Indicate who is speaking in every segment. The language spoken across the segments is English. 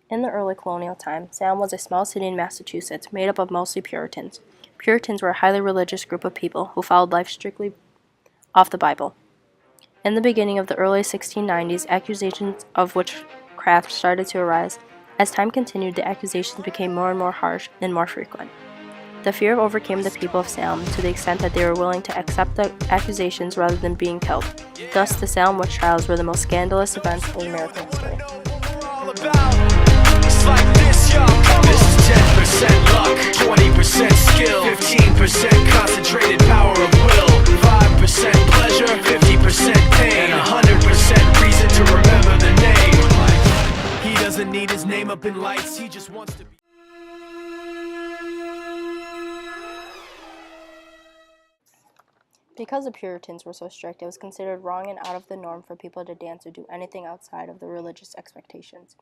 Speaker 1: In the early colonial time, Salem was a small city in Massachusetts made up of mostly Puritans. Puritans were a highly religious group of people who followed life strictly off the Bible. In the beginning of the early 1690s, accusations of witchcraft started to arise. As time continued, the accusations became more and more harsh and more frequent. The fear overcame the people of Salem to the extent that they were willing to accept the accusations rather than being killed. Thus, the Salem witch trials were the most scandalous events in American history.
Speaker 2: This is 10% luck, 20% skill, 15% concentrated power of will, 5% pleasure, 50% pain, and 100% reason to remember the name. He doesn't need his name up in lights, he just wants to be.
Speaker 1: Because the Puritans were so strict, it was considered wrong and out of the norm for people to dance or do anything outside of the religious expectations.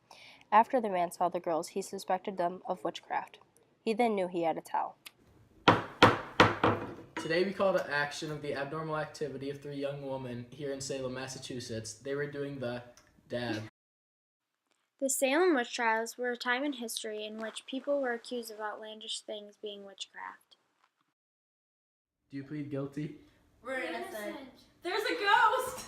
Speaker 1: After the man saw the girls, he suspected them of witchcraft. He then knew he had to tell.
Speaker 3: Today we call to action of the abnormal activity of 3 young women here in Salem, Massachusetts. They were doing the dab.
Speaker 4: The Salem witch trials were a time in history in which people were accused of outlandish things being witchcraft.
Speaker 3: Do you plead guilty?
Speaker 5: We're innocent. There's a ghost!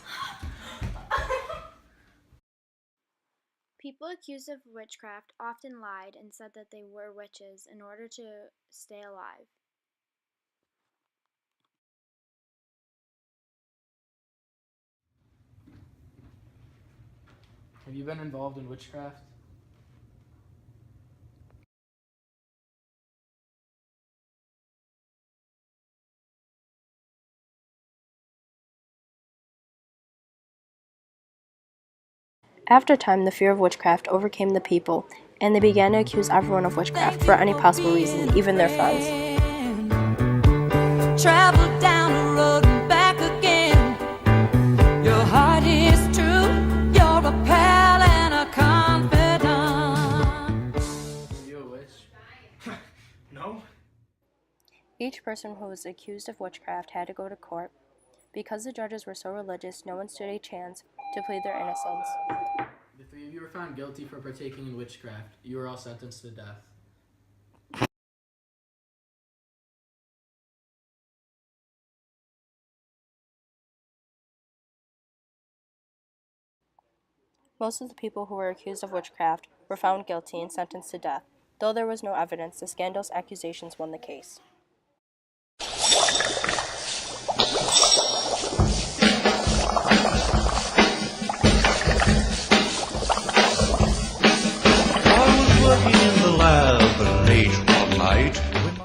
Speaker 4: People accused of witchcraft often lied and said that they were witches in order to stay alive.
Speaker 3: Have you been involved in witchcraft?
Speaker 1: After a time, the fear of witchcraft overcame the people, and they began to accuse everyone of witchcraft for any possible reason, even their friends.
Speaker 6: Travel down the road and back again. Your heart is true. You're a pal and a confidant.
Speaker 3: Are you a witch?
Speaker 2: No?
Speaker 1: Each person who was accused of witchcraft had to go to court. Because the judges were so religious, no one stood a chance to plead their innocence.
Speaker 3: The 3 of you were found guilty for partaking in witchcraft. You were all sentenced to death.
Speaker 1: Most of the people who were accused of witchcraft were found guilty and sentenced to death. Though there was no evidence, the scandalous accusations won the case.